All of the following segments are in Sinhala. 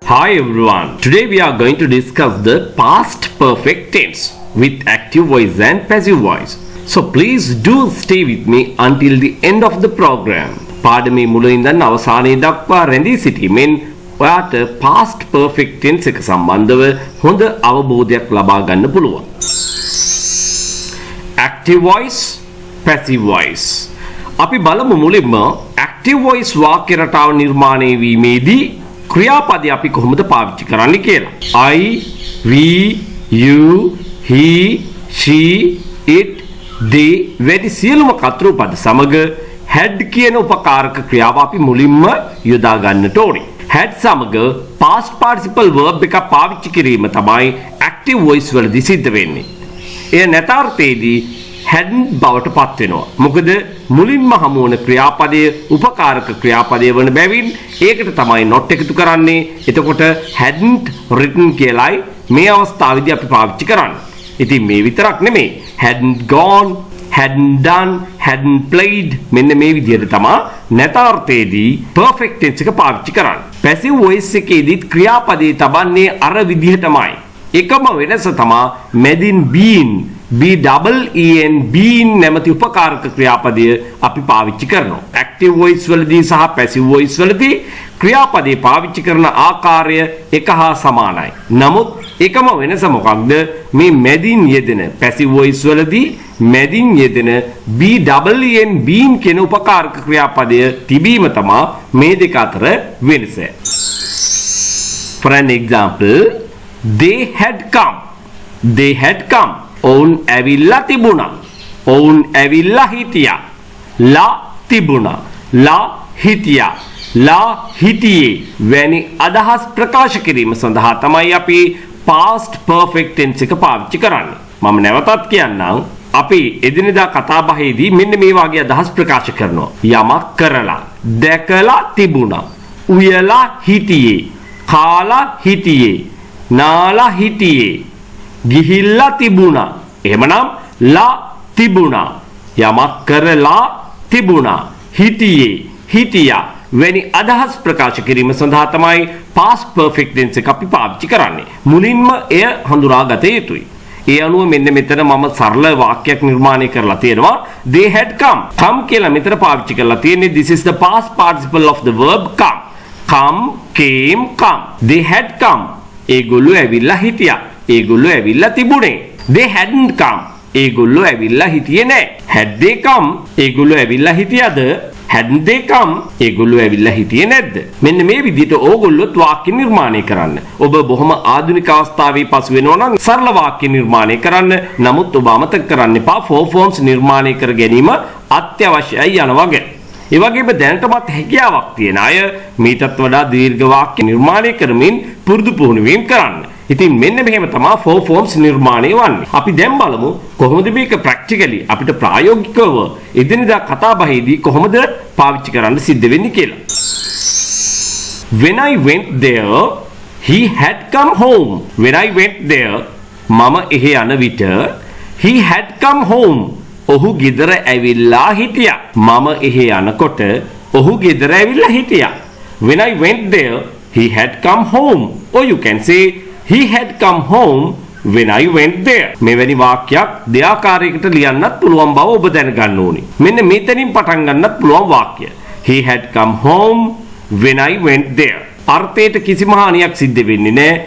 Hi everyone. Today we are going to discuss the past perfect tense with active voice and passive voice. So please do stay with me until the end of the program. පාඩමේ මුල ඉඳන් අවසානයේ දක්වා රැඳී සිටීමෙන් ඔයාට past perfect tense එක සම්බන්ධව හොඳ අවබෝධයක් ලබා ගන්න පුළුවන්. Active voice, passive voice. අපි බලමු මුලින්ම active voice වාක්‍ය රටාව නිර්මාණය වීමේදී ක්‍රියාපදේ අපි කොහොමද පාවිච්චි කරන්නේ කියලා. I, we, you, he, she, it, they වැඩි සියලුම කතරු පද සමග had කියන උපකාරක ක්‍රියාව අපි මුලින්ම යොදා ගන්නට ඕනේ. had සමග past participle verb එක පාවිච්චි කිරීම තමයි active voice වලදී සිද්ධ වෙන්නේ. එය නැතාර්ථයේදී hadn't බවට පත් වෙනවා. මොකද මුලින්ම හමු වන ක්‍රියාපදයේ උපකාරක ක්‍රියාපදයේ වන බැවින් ඒකට තමයි not එකතු කරන්නේ. එතකොට hadn't written කියලායි මේ අවස්ථාවේදී අපි පාවිච්චි කරන්නේ. ඉතින් මේ විතරක් නෙමෙයි. hadn't gone, hadn't done, hadn't played මෙන්න මේ විදිහට තමයි නැතාර්ථයේදී perfect tense එක පාවිච්චි කරන්නේ. passive voice එකේදී ක්‍රියාපදයේ තබන්නේ අර විදිහටමයි. එකම වෙනස තමයි මැදින් been BEEN been නැමැති උපකාරක ක්‍රියාපදය අපි පාවිච්චි කරනවා. active voice වලදී සහ passive voice වලදී ක්‍රියාපදේ පාවිච්චි කරන ආකාරය එක හා සමානයි. නමුත් එකම වෙනස මොකක්ද? මේ මැදින් යෙදෙන passive voice වලදී මැදින් යෙදෙන BEEN been කියන උපකාරක ක්‍රියාපදය තිබීම තමයි මේ දෙක අතර වෙනස. For an example, they had come. They had come. ඔවුන් ඇවිල්ලා තිබුණා. ඔවුන් ඇවිල්ලා හිටියා. ලා තිබුණා. ලා හිටියා. ලා හිටියේ වැනි අදහස් ප්‍රකාශ කිරීම සඳහා තමයි අපි past perfect tense එක පාවිච්චි කරන්නේ. මම නැවතත් කියන්නම්. අපි එදිනෙදා කතා බහේදී මෙන්න මේ වගේ අදහස් ප්‍රකාශ කරනවා. යමක් කරලා, දැකලා තිබුණා. උයලා හිටියේ. කාලා හිටියේ. නාලා හිටියේ. ගිහිල්ලා තිබුණා. එහෙමනම් ලා තිබුණා. යමක් කරලා තිබුණා. හිටියේ. හිටියා. වැනි අදහස් ප්‍රකාශ කිරීම සඳහා තමයි past perfect tense එක අපි පාවිච්චි කරන්නේ. මුලින්ම එය හඳුනාගත යුතුයි. ඒ අනුව මෙන්න මෙතන මම සරල වාක්‍යයක් නිර්මාණය කරලා තියෙනවා. They had come. come කියලා මෙතන පාවිච්චි කරලා තියෙන්නේ. This is the past participle of the verb come. come, came, come. They had come. ඒගොල්ලෝ ඇවිල්ලා හිටියා. ඒගොල්ලෝ ඇවිල්ලා තිබුණේ. They hadn't come. ඒගොල්ලෝ ඇවිල්ලා හිටියේ නැහැ. Had they come? ඒගොල්ලෝ ඇවිල්ලා හිටියද? Hadn't they come? ඒගොල්ලෝ ඇවිල්ලා හිටියේ නැද්ද? මෙන්න මේ විදිහට ඕගොල්ලොත් වාක්‍ය නිර්මාණය කරන්න. ඔබ බොහොම ආධුනික අවස්ථාවේ පසු වෙනවා නම් සරල වාක්‍ය නිර්මාණය කරන්න. නමුත් ඔබ අමතක කරන්න එපා four forms නිර්මාණය කර ගැනීම අත්‍යවශ්‍යයි යන වගේ. ඒ වගේම දැනටමත් හැකියාවක් තියෙන අය මීටත් වඩා දීර්ඝ වාක්‍ය නිර්මාණය කරමින් පුරුදු පුහුණු වීම කරන්න. ඉතින් මෙන්න මෙහෙම තමයි four forms නිර්මාණය වන්නේ. අපි දැන් බලමු කොහොමද මේක ප්‍රැක්ටිකලි අපිට ප්‍රායෝගිකව එදිනෙදා කතා බහේදී කොහොමද පාවිච්චි කරන්න සිද්ධ වෙන්නේ කියලා. When I went there, he had come home. When I went there, මම එහි යන විට he had come home. ඔහු ගෙදර ඇවිල්ලා හිටියා. මම එහි යනකොට ඔහු ගෙදර ඇවිල්ලා හිටියා. When I went there, he had come home. Or you can say he had come home when I went there. මෙවැනි වාක්‍යයක් දෙආකාරයකට ලියන්නත් පුළුවන් බව ඔබ දැනගන්න ඕනේ. මෙන්න මෙතනින් පටන් ගන්නත් පුළුවන් වාක්‍ය. He had come home when I went there. අර්ථයට කිසිම හානියක් සිද්ධ වෙන්නේ නැහැ.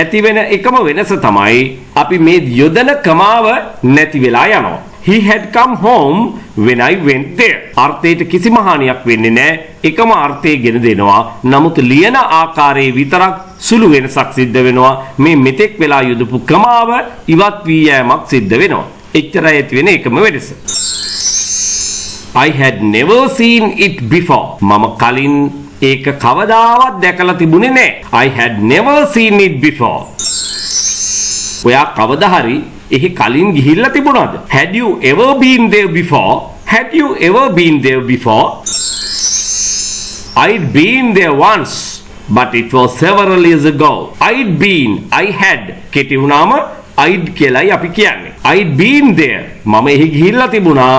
ඇති වෙන එකම වෙනස තමයි අපි මේ යොදන කමාව නැති වෙලා යනවා. He had come home when I went there. අර්ථයට කිසිම හානියක් වෙන්නේ නැහැ. එකම අර්ථය ගෙන දෙනවා. නමුත් ලියන ආකාරයේ විතරක් සුළු වෙනසක් සිද්ධ වෙනවා. මේ මෙතෙක් වෙලා යොදපු ක්‍රමාව ඉවත් වී යෑමක් සිද්ධ වෙනවා. එච්චරයි ඇති වෙන එකම වෙනස. I had never seen it before. මම කලින් ඒක කවදාවත් දැකලා තිබුණේ නැහැ. I had never seen it before. ඔයා කවදා හරි එහි කලින් ගිහිල්ලා තිබුණාද? Had you ever been there before? Had you ever been there before? I'd been there once, but it was several years ago. I'd been, I had කෙටි වුණාම I'd කියලායි අපි කියන්නේ. I'd been there. මම එහි ගිහිල්ලා තිබුණා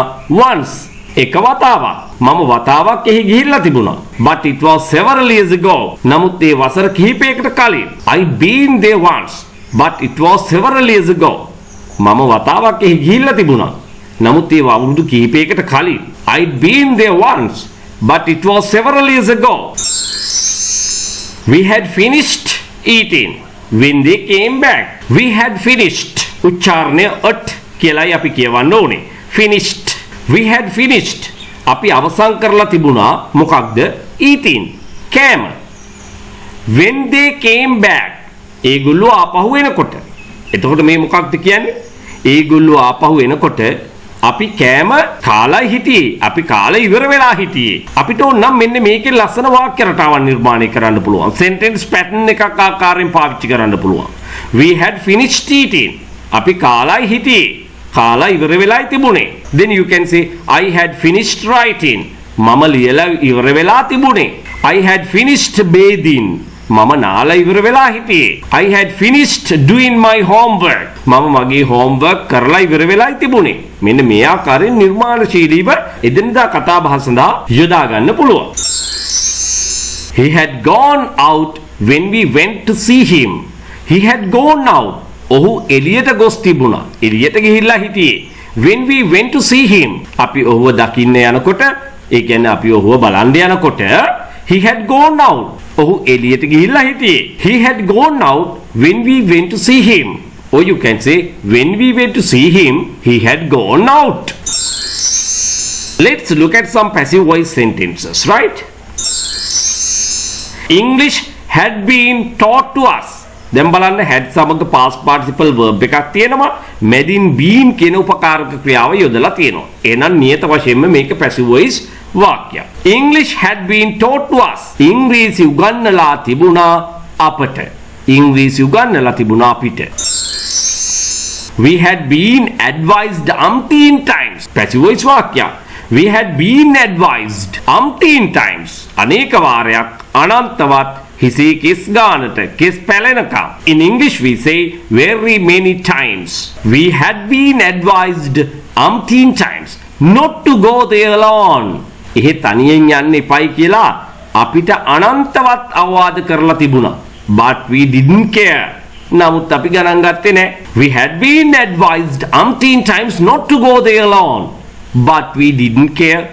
once. එක වතාවක්. මම වතාවක් එහි ගිහිල්ලා තිබුණා. But it was several years ago. නමුත් ඒ වසර කිහිපයකට කලින්. I been there once. But it was several years ago. මම වතාවක් එහි ගිහිල්ලා තිබුණා. නමුත් ඒ අවුරුදු කිහිපයකට කලින්. I been there once. But it was several years ago. We had finished eating when they came back. We had finished. උච්චාරණය at කියලායි අපි කියවන්න ඕනේ. Finished. We had finished. අපි අවසන් කරලා තිබුණා මොකක්ද? eating. කෑම. When they came back. ඒගොල්ලෝ ආපහු එනකොට. එතකොට මේ මොකක්ද කියන්නේ? ඒගොල්ලෝ ආපහු එනකොට අපි කෑම කාලා හිටියේ. අපි කාලා ඉවර වෙලා හිටියේ. අපිට ඕනම් මෙන්න මේකේ ලස්සන වාක්‍ය රටාවක් නිර්මාණය කරන්න පුළුවන්. sentence pattern එකක් ආකාරයෙන් පාවිච්චි කරන්න පුළුවන්. We had finished eating. අපි කාලායි හිටියේ. කාලා ඉවර වෙලායි තිබුණේ. Then you can say I had finished writing. මම ලියලා ඉවර වෙලා තිබුණේ. I had finished bathing. මම නාලා ඉවර වෙලා හිටියේ. I had finished doing my homework. මම මගේ homework කරලා ඉවර වෙලායි තිබුණේ. මෙන්න මේ ආකාරයෙන් නිර්මාණශීලීව එදිනදා කතා බහ සඳහා යොදා ගන්න පුළුවන්. He had gone out when we went to see him. He had gone out. ඔහු එළියට ගොස් තිබුණා. එළියට ගිහිල්ලා හිටියේ. When we went to see him. අපි ඔහුව දකින්න යනකොට, ඒ කියන්නේ අපි ඔහුව බලන්න යනකොට he had gone out. ඔහු එළියට ගිහිල්ලා හිටියේ. He had gone out when we went to see him. Or you can say when we went to see him, he had gone out. Let's look at some passive voice sentences, right? English had been taught to us. දැන් බලන්න had සමග past participle verb එකක් තියෙනවා. මැදින් been කියන උපකාරක ක්‍රියාව යොදලා තියෙනවා. එහෙනම් නියත වශයෙන්ම මේක passive voice වාක්‍යයක්. English had been taught to us. ඉංග්‍රීසි උගන්වලා තිබුණා අපට. ඉංග්‍රීසි උගන්වලා තිබුණා අපිට. We had been advised umpteen times. Passive voice වාක්‍යයක්. We had been advised umpteen times. අනේක වාරයක් අනන්තවත් හිසේ කිස් ගානට කිස් පැලෙනකම්. In English we say very many times. We had been advised umpteen times not to go there alone. එහෙ තනියෙන් යන්න එපයි කියලා අපිට අනන්තවත් අවවාද කරලා තිබුණා. But we didn't care. නමුත් අපි ගණන් ගත්තේ නැහැ. We had been advised umpteen times not to go there alone. But we didn't care.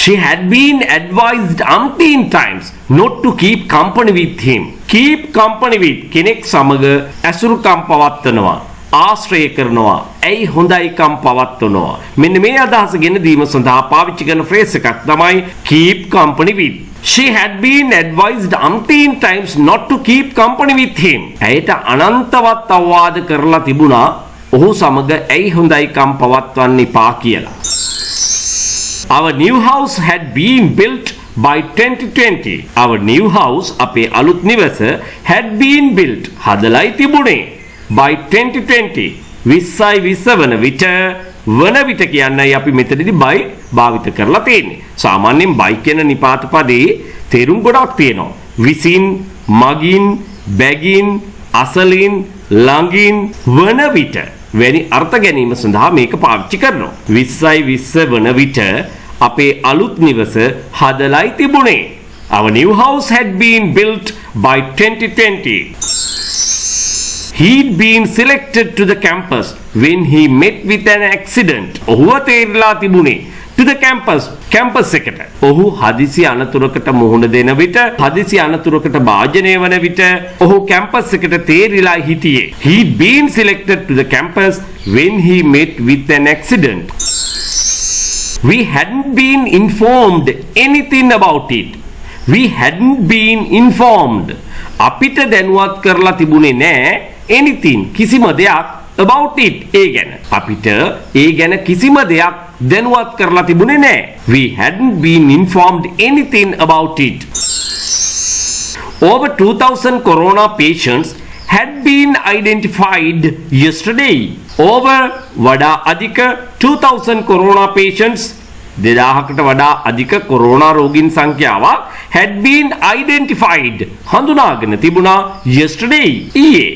She had been advised umpteen times not to keep company with him. Keep company with කෙනෙක් සමග ඇසුරුකම් පවත්වනවා. ආශ්‍රය කරනවා. ඇයි හොඳයිකම් පවත්වනවා. මෙන්න මේ අදහස ගෙන දීම සඳහා පාවිච්චි කරන ෆ්‍රේස් එකක් තමයි keep company with. She had been advised umpteen times not to keep company with him. ඇයට අනන්තවත් අවවාද කරලා තිබුණා ඔහු සමග ඇයි හොඳයිකම් පවත්වන්න එපා කියලා. Our new house had been built by 2020. Our new house අපේ අලුත් නිවස had been built හදලායි තිබුණේ by 2020. 2020 වන විට කියන්නයි අපි මෙතනදී by භාවිත කරලා තියෙන්නේ. සාමාන්‍යයෙන් by කියන නිපාත පදේ තේරුම් ගොඩක් තියෙනවා. විසින්, මගින්, බැගින්, අසලින්, ළඟින් වන විට වැනි අර්ථ ගැනීම සඳහා මේක පාවිච්චි කරනවා. 2020 වන විට අපේ අලුත් නිවස හදලායි තිබුණේ. Our new house had been built by 2020. He'd been selected to the campus when he met with an accident. ඔහුව තේරිලා තිබුණේ to the campus එකට. ඔහු හදිසි අනතුරකට මුහුණ දෙන විට, හදිසි අනතුරකට භාජනය වන විට ඔහු කැම්පස් එකට තේරිලා හිටියේ. He'd been selected to the campus when he met with an accident. We hadn't been informed anything about it. We hadn't been informed. අපිට දැනුවත් කරලා තිබුණේ නැහැ anything කිසිම දෙයක් about it ඒ ගැන. අපිට ඒ ගැන කිසිම දෙයක් දැනුවත් කරලා තිබුණේ නැහැ. We hadn't been informed anything about it. Over 2000 corona patients had been identified yesterday. Over වඩා අධික 2000 corona patients 2000කට වඩා අධික කොරෝනා රෝගීන් සංඛ්‍යාවක් had been identified හඳුනාගෙන තිබුණා yesterday ඊයේ.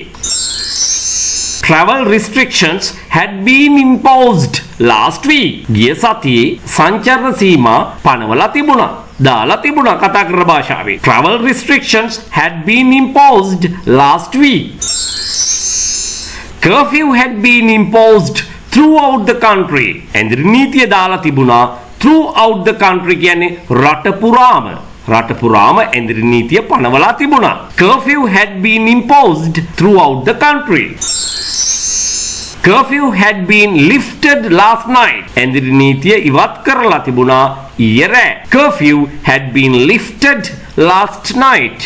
travel restrictions had been imposed last week. ගිය සතියේ සංචාරන සීමා පනවලා තිබුණා. දාලා තිබුණා කතා කරන භාෂාවේ. Travel restrictions had been imposed last week. Curfew had been imposed throughout the country. ඇඳිරි නීතිය දාලා තිබුණා throughout the country කියන්නේ රට පුරාම. රට පුරාම ඇඳිරි නීතිය පනවලා තිබුණා. Curfew had been imposed throughout the country. Curfew had been lifted last night. ඇඳිරි නීතිය ඉවත් කරලා තිබුණා ඊයේ රෑ. Curfew had been lifted last night.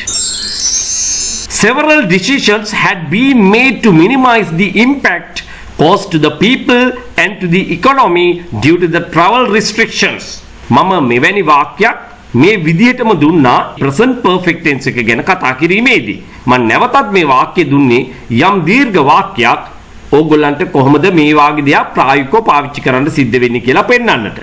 Several decisions had been made to minimize the impact caused to the people and to the economy due to the travel restrictions. මම මෙවැනි වාක්‍යයක් මේ විදිහටම දුන්නා present perfect tense එක ගැන කතා කිරීමේදී. මම නැවතත් මේ වාක්‍ය දුන්නේ යම් දීර්ඝ වාක්‍යයක් ඕගොල්ලන්ට කොහොමද මේ වාගේ දෙයක් ප්‍රායෝගිකව පාවිච්චි කරන්න සිද්ධ වෙන්නේ කියලා පෙන්වන්නට.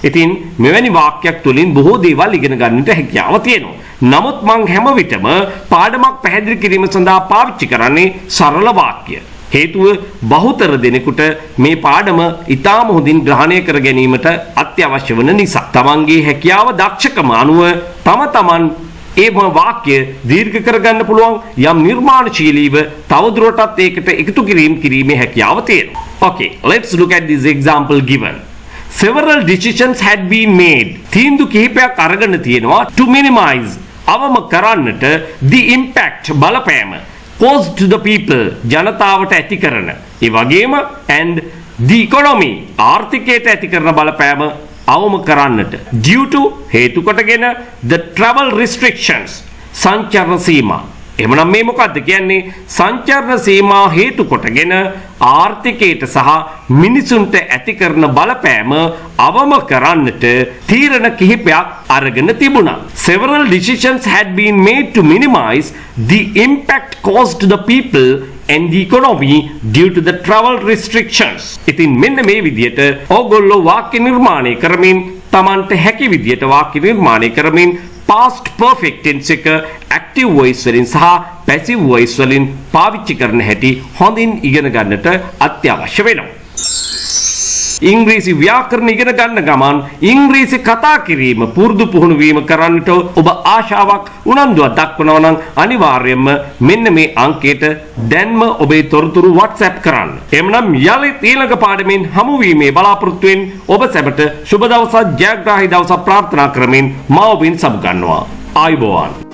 ඉතින් මෙවැනි වාක්‍යයක් තුලින් බොහෝ දේවල් ඉගෙන ගන්නට හැකියාව තියෙනවා. නමුත් මම හැම විටම පාඩමක් පැහැදිලි කිරීම සඳහා පාවිච්චි කරන්නේ සරල වාක්‍ය. හේතුව බහුතර දෙනෙකුට මේ පාඩම ඉතාම හොඳින් ග්‍රහණය කර ගැනීමට අත්‍යවශ්‍ය වන නිසා. තමන්ගේ හැකියාව දක්ෂකම අනුව තමන් ඒම වාක්‍ය දීර්ඝ කරගන්න පුළුවන් යම් නිර්මාණශීලීව තවදුරටත් ඒකට එකතු කිරීමේ හැකියාව තියෙනවා. Okay, let's look at this example given. Several decisions had been made. තීන්දුව කිහිපයක් අරගෙන තියෙනවා to minimize අවම කරන්නට the impact බලපෑම caused to the people ජනතාවට ඇති කරන ඒ වගේම and the economy ආර්ථිකයට ඇති කරන බලපෑම අවම කරන්නට due to හේතු කොටගෙන the travel restrictions සංචාරන සීමා. එහෙමනම් මේ මොකද්ද කියන්නේ? සංචාරන සීමා හේතු කොටගෙන ආර්ථිකයට සහ මිනිසුන්ට ඇති කරන බලපෑම අවම කරන්නට තීරණ කිහිපයක් අරගෙන තිබුණා. Several decisions had been made to minimize the impact caused to the people and the economy due to the travel restrictions. ඉතින් මෙන්න මේ විදිහට ඕගොල්ලෝ වාක්‍ය නිර්මාණය කරමින් Tamante හැකි විදිහට වාක්‍ය නිර්මාණය කරමින් past perfect tense එක active voice වලින් සහ passive voice වලින් පාවිච්චි කරන හැටි හොඳින් ඉගෙන ගන්නට අත්‍යවශ්‍ය වෙනවා. ඉංග්‍රීසි ව්‍යාකරණ ඉගෙන ගන්න ගමන් ඉංග්‍රීසි කතා කිරීම පුරුදු පුහුණු වීම කරන්නට ඔබ ආශාවක් උනන්දුවක් දක්වනවා නම් අනිවාර්යයෙන්ම මෙන්න මේ අංකයට දැන්ම ඔබේ තොරතුරු WhatsApp කරන්න. එhmenan යලිත් ඊළඟ පාඩමෙන් හමු වීමේ බලාපොරොත්තු වෙමින් ඔබ සැමට සුබ දවසක් ජයග්‍රාහී දවසක් ප්‍රාර්ථනා කරමින් මා ඔබින් සමු ගන්නවා. ආයුබෝවන්.